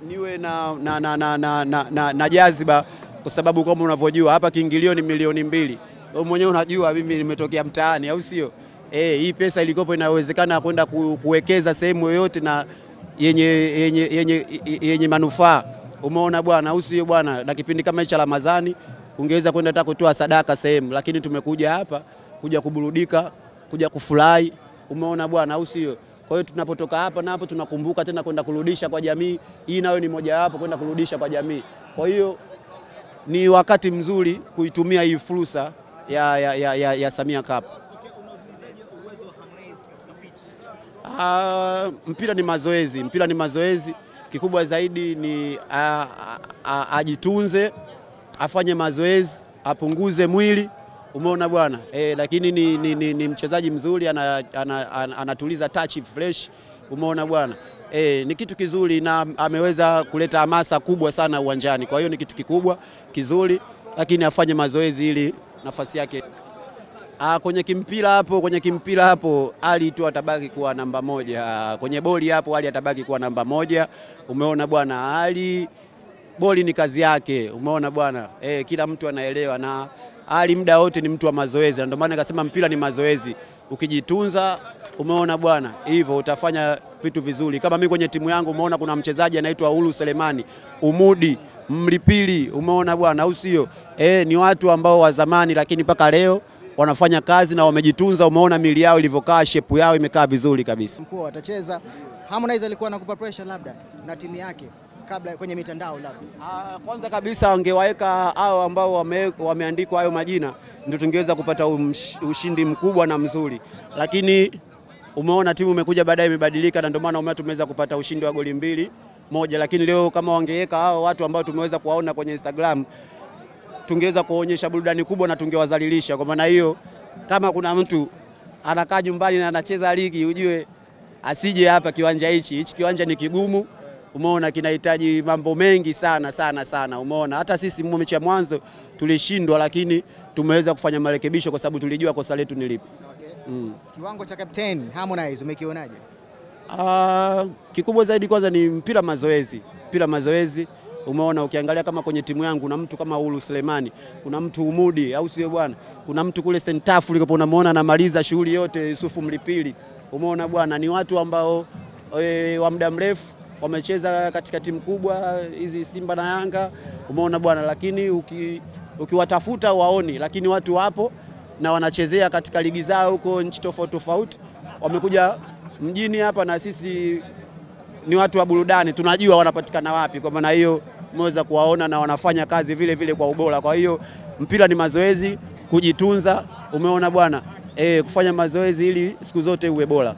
niwe na jaziba kwa sababu kama unavyojua hapa kiingilio ni milioni 2. Wewe mwenyewe unajua mimi nimetokea mtaani au sio? Hii pesa ilikopo inawezekana kwenda kuwekeza sehemu yoyote na yenye manufaa. Umeona bwana au sio bwana? Na kipindi kama hicho Ramadhani ungeweza kwenda hata kutoa sadaka sehemu, lakini tumekuja hapa kuja kuburudika, kuja kufurahi. Umeona bwana au sio? Kwa hiyo tunapotoka hapa na hapo tunakumbuka tena kwenda kurudisha kwa jamii. Hii nayo ni moja wapo kwenda kurudisha kwa jamii. Kwa hiyo ni wakati mzuri kuitumia hii fursa ya Samia Cup. Okay, unazungumzaje uwezo wa Harmonize katika pitch? Mpira ni mazoezi. Kikubwa zaidi ni ajitunze, afanye mazoezi, apunguze mwili. Umeona bwana? Lakini ni mchezaji mzuri, anatuliza touch fresh. Umeona bwana? Ni kitu kizuri na ameweza kuleta hamasa kubwa sana uwanjani. Kwa hiyo ni kitu kikubwa, kizuri, lakini afanye mazoezi ili nafasi yake. Kwenye kimpira hapo Ali tu atabaki kuwa namba 1. Kwenye boli hapo Ali atabaki kuwa namba 1. Umeona bwana? Ali boli ni kazi yake. Umeona bwana? Kila mtu anaelewa na Ali muda wote ni mtu wa mazoezi. Ndio maana nikasema mpira ni mazoezi. Ukijitunza, umeona bwana, hivyo utafanya vitu vizuri. Kama mimi kwenye timu yangu umeona kuna mchezaji anaitwa Ulu Selemani, Umudi, Mlipili, umeona bwana au sio? Ni watu ambao wa zamani lakini mpaka leo wanafanya kazi na wamejitunza. Umeona mili yao ilivyokaa, shape yao imekaa vizuri kabisa. Mkuu atacheza. Harmonize alikuwa anakupa pressure labda na timu yake kabla kwenye mitandao labda? Kwanza kabisa wangewaeka hao ambao wameandikwa hayo majina ndio tungeweza kupata ushindi mkubwa na mzuri. Lakini umeona timu imekuja baadaye imebadilika na ndio maana tumeweza kupata ushindi wa goli 2-1. Lakini leo kama wangeweka hao watu ambao tumeweza kuwaona kwenye Instagram tungeweza kuonyesha burudani kubwa na tungewadhalilisha. Kwa maana hiyo kama kuna mtu anakaa nyumbani na anacheza ligi ujue asije hapa kiwanja hichi. Hichi kiwanja ni kigumu. Umeona kinahitaji mambo mengi sana. Umeona hata sisi mechi ya mwanzo tulishindwa lakini tumeweza kufanya marekebisho kwa sababu tulijua kosa letu ni lipi. Okay. Kiwango cha captain Harmonize umekionaje? Kikubwa zaidi kwanza ni mpira mazoezi. Umeona ukiangalia kama kwenye timu yangu kuna mtu kama Ulu Selemani, kuna mtu Umudi au sio bwana? Kuna mtu kule Sentafu ulikopo unamuona anamaliza shughuli yote, Yusufu Mlipili. Umeona bwana, ni watu ambao wa muda mrefu wamecheza katika timu kubwa hizi Simba na Yanga. Umeona bwana, lakini ukiwatafuta waoni, lakini watu wapo na wanachezea katika ligi zao huko nchi tofauti. Wamekuja mjini hapa na sisi ni watu wa burudani, tunajua wanapatikana wapi. Kwa maana hiyo umeweza kuwaona na wanafanya kazi vile kwa ubora. Kwa hiyo mpira ni mazoezi, kujitunza. Umeona bwana, kufanya mazoezi ili siku zote uwe bora.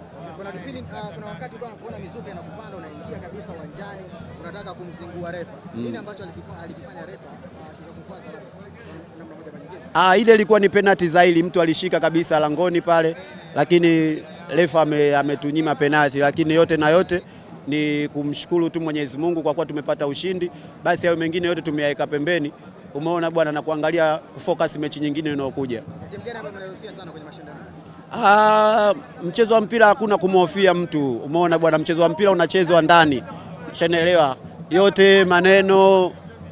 Kuna wakati bwana kuona mizuka inakupanda unaingia kabisa uwanjani unataka kumzingua refa. Nini ambacho alikifanya refa kikakukwaza namna moja nyingine? Ile ilikuwa ni penalty zaidi, mtu alishika kabisa langoni pale lakini refa ametunyima penalty. Lakini yote na yote ni kumshukuru tu Mwenyezi Mungu kwa kuwa tumepata ushindi. Basi hayo mengine yote tumeyaweka pembeni. Umeona bwana, na kuangalia kufocus mechi nyingine inayokuja. Timu gani ambayo mnahofia sana kwenye mashindano? Mchezo wa mpira hakuna kumhofia mtu. Umeona bwana, mchezo wa mpira unachezwa ndani. Ushanielewa? Yote maneno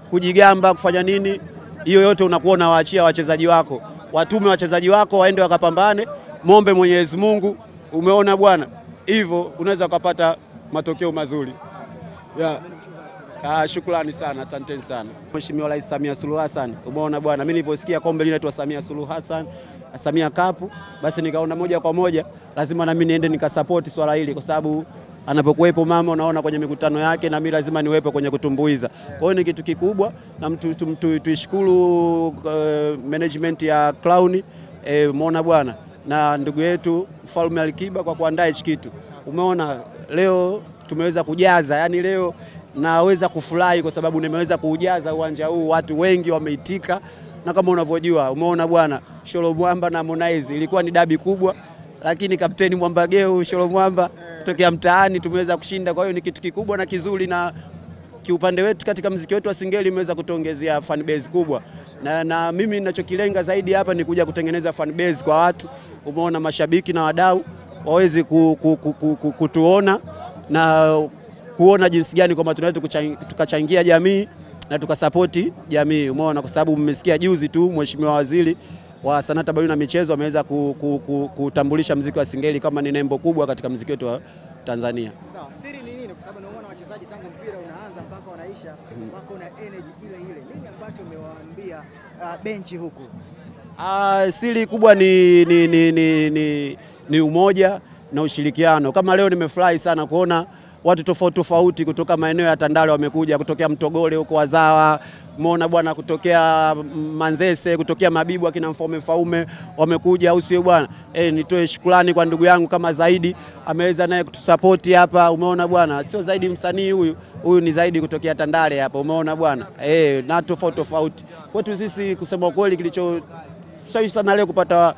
kujigamba kufanya nini, hiyo yote unakuwa unawaachia wachezaji wako. Watume wachezaji wako waende wakapambane, muombe Mwenyezi Mungu. Umeona bwana? Hivyo unaweza kupata matokeo mazuri. Shukrani sana, asanteni sana. Mheshimiwa Rais Samia Suluhu Hassan, umeona bwana, mimi nilivyosikia kombe linaitwa Samia Suluhu Hassan, Samia Cup, basi nikaona moja kwa moja lazima na mimi niende nikasupport swala hili kwa sababu anapokuwepo mama unaona kwenye mikutano yake na mimi lazima niwepo kwenye kutumbuiza. Kwa hiyo ni kitu kikubwa na tuishukuru management ya Clown, umeona bwana, na ndugu yetu Mfalme Alikiba kwa kuandaa hichi kitu. Umeona leo tumeweza kujaza, yani leo naweza kufurahi kwa sababu nimeweza kuujaza uwanja huu, watu wengi wameitika. Na kama unavyojua, umeona bwana, Sholo Mwamba na Harmonize ilikuwa ni dabi kubwa, lakini kapteni Mwamba Geu Sholo Mwamba kutokea mtaani tumeweza kushinda. Kwa hiyo ni kitu kikubwa na kizuri, na kiupande wetu katika muziki wetu wa Singeli imeweza kutuongezea fan base kubwa. Na mimi ninachokilenga zaidi hapa ni kuja kutengeneza fan base kwa watu. Umeona mashabiki na wadau waweze kutuona na kuona jinsi gani kwamba tunaweza tukachangia jamii na tukasapoti jamii. Umeona, kwa sababu mmesikia juzi tu Mheshimiwa Waziri wa Sanaa, Utamaduni na Michezo ameweza kutambulisha muziki wa Singeli kama ni nembo kubwa katika muziki wetu wa Tanzania. Sawa, siri ni nini? Kwa sababu naona wachezaji tangu mpira unaanza mpaka unaisha wako na energy ile ile. Nini ambacho umewaambia benchi huku? Siri kubwa ni umoja na ushirikiano. Kama leo nimefurahi sana kuona watu tofauti tofauti kutoka maeneo ya Tandale wamekuja, kutokea Mtogole huko Wazawa, umeona bwana, kutokea Manzese, kutokea Mabibu akina Mfaume wamekuja, au sio bwana? Nitoe shukrani kwa ndugu yangu kama Zaidi, ameweza naye kutusupport hapa, umeona bwana, sio Zaidi msanii huyu ni Zaidi kutokea Tandale hapa, umeona bwana, na tofauti. Kwetu sisi kusema kweli kilicho sahihi sana leo kupata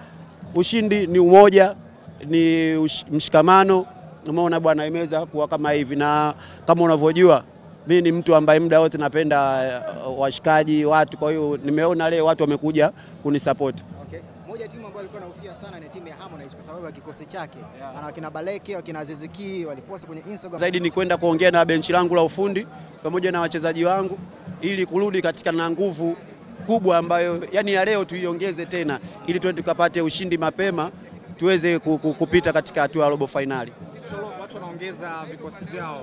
ushindi ni umoja, ni mshikamano, umeona bwana, imeweza kuwa kama hivi. Na kama unavyojua mimi ni mtu ambaye muda wote napenda washikaji watu, kwa hiyo nimeona leo watu wamekuja kunisupport. Okay. Moja timu ambayo alikuwa anaufia sana ni timu ya Harmonize kwa sababu ya kikosi chake. Ana wakina Baleke, wakina Aziziki walipost kwenye Instagram. Zaidi ni kwenda kuongea na benchi langu la ufundi pamoja na wachezaji wangu ili kurudi katika na nguvu kubwa ambayo yani ya leo tuiongeze tena ili tuende tukapate ushindi mapema tuweze kupita katika hatua ya robo finali. Sholo, watu wanaongeza vikosi vyao,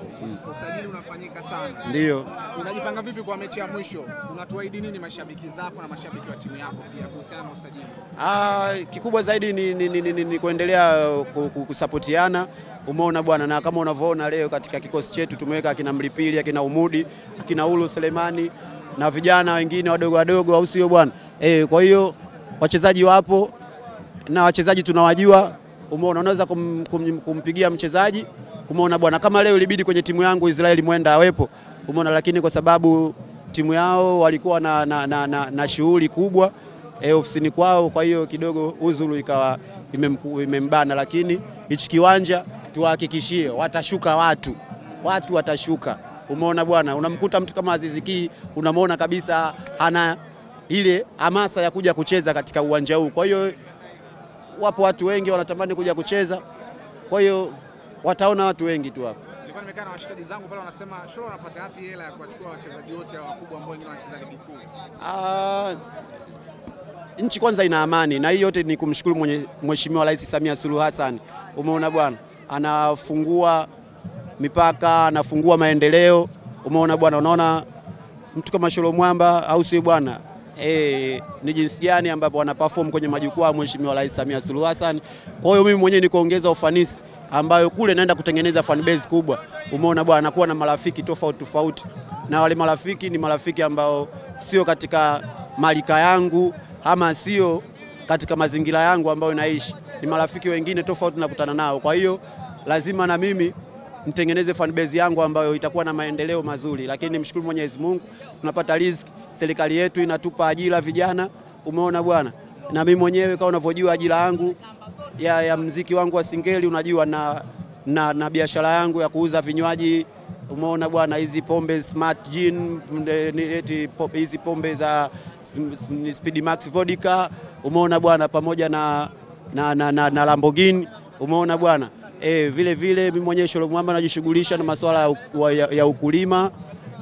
usajili unafanyika sana. Ndio. Unajipanga vipi kwa mechi ya mwisho? Unatuahidi nini mashabiki zako na mashabiki wa timu yako pia kuhusiana na usajili? Kikubwa zaidi ni kuendelea kusapotiana, umeona bwana, na kama unavyoona leo katika kikosi chetu tumeweka akina Mlipili, akina Umudi, akina Ulu Selemani na vijana wengine wadogo, au sio bwana? Kwa hiyo wachezaji wapo na wachezaji tunawajua, umeona, unaweza kumpigia mchezaji, umeona bwana, kama leo ilibidi kwenye timu yangu Israeli Mwenda awepo, umeona, lakini kwa sababu timu yao walikuwa na shughuli kubwa ofisini kwao, kwa hiyo kidogo uzuru ikawa imembana, lakini hichi kiwanja tuhakikishie watashuka watu watashuka, umeona bwana. Unamkuta mtu kama Aziziki, unamwona kabisa ana ile hamasa ya kuja kucheza katika uwanja huu, kwa hiyo wapo watu wengi wanatamani kuja kucheza, kwa hiyo wataona watu wengi tu hapo. Nilikuwa nimekaa na washikaji zangu pale wanasema Sholo anapata wapi hela ya kuachukua wachezaji wote wakubwa ambao wengine wanacheza ligi kuu? Nchi kwanza ina amani, na hii yote ni kumshukuru Mheshimiwa Rais Samia Suluhu Hassan, umeona bwana, anafungua mipaka, anafungua maendeleo, umeona bwana. Unaona mtu kama Sholo Mwamba, au sio bwana, ni jinsi gani ambapo wana perform kwenye majukwaa Mheshimiwa Rais Samia Suluhu Hassan. Kwa hiyo mimi mwenyewe nikuongeza ufanisi ambayo kule naenda kutengeneza fan base kubwa, umeona bwana, nakuwa na marafiki tofauti, na wale marafiki ni marafiki ambao sio katika malika yangu ama sio katika mazingira yangu ambayo naishi, ni marafiki wengine tofauti nakutana nao. Kwa hiyo lazima na mimi nitengeneze fan base yangu ambayo itakuwa na maendeleo mazuri, lakini nimshukuru Mwenyezi Mungu tunapata riziki, serikali yetu inatupa ajira vijana, umeona bwana, na mimi mwenyewe kama unavyojua ajira yangu ya muziki wangu wa Singeli, unajua na biashara yangu ya kuuza vinywaji, umeona bwana, hizi pombe Smart Gin, hizi pombe za Speed Max Vodka, umeona bwana, pamoja na Lamborghini, umeona bwana. Vile mimi mwenyewe Sholo Mwamba najishughulisha na masuala ya ukulima,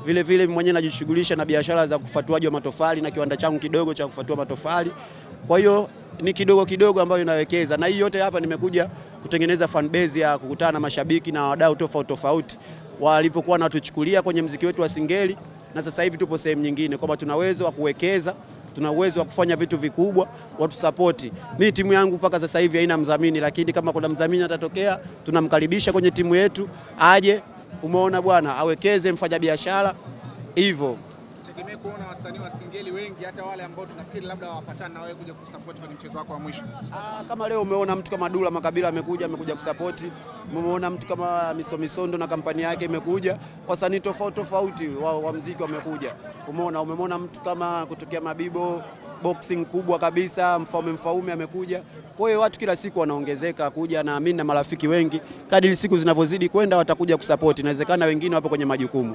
vile mimi mwenyewe najishughulisha na biashara za kufatuaji wa matofali na kiwanda changu kidogo cha kufatua matofali. Kwa hiyo ni kidogo ambayo inawekeza, na hii yote hapa nimekuja kutengeneza fan base ya kukutana na mashabiki na wadau tofauti walipokuwa natuchukulia kwenye muziki wetu wa Singeli, na sasa hivi tupo sehemu nyingine kwamba tuna uwezo wa kuwekeza, tuna uwezo wa kufanya vitu vikubwa, watu support. Mimi timu yangu mpaka sasa hivi haina mdhamini, lakini kama kuna mdhamini atatokea tunamkaribisha kwenye timu yetu aje, umeona bwana, awekeze, mfanya biashara hivyo. Tegemea kuona wasanii wa Singeli wengi, hata wale ambao tunafikiri labda wapatana na wewe kuja kusupport kwenye mchezo wako wa mwisho. Kama leo umeona mtu kama Dula Makabila amekuja kusupport, umeona mtu kama Misondo na kampani yake imekuja, wasanii tofauti wa muziki wamekuja, umemwona mtu kama kutokea Mabibo boxing kubwa kabisa, Mfaume amekuja. Kwa hiyo watu kila siku wanaongezeka kuja, na mimi na marafiki wengi kadri siku zinavyozidi kwenda watakuja kusupport, inawezekana wengine wapo kwenye majukumu.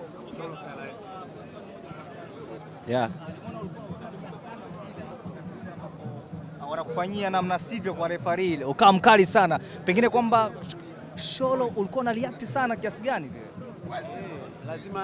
Wanakufanyia namna sivyo kwa referee ukawa mkali sana, pengine kwamba Sholo ulikuwa na react sana kiasi gani vile? lazima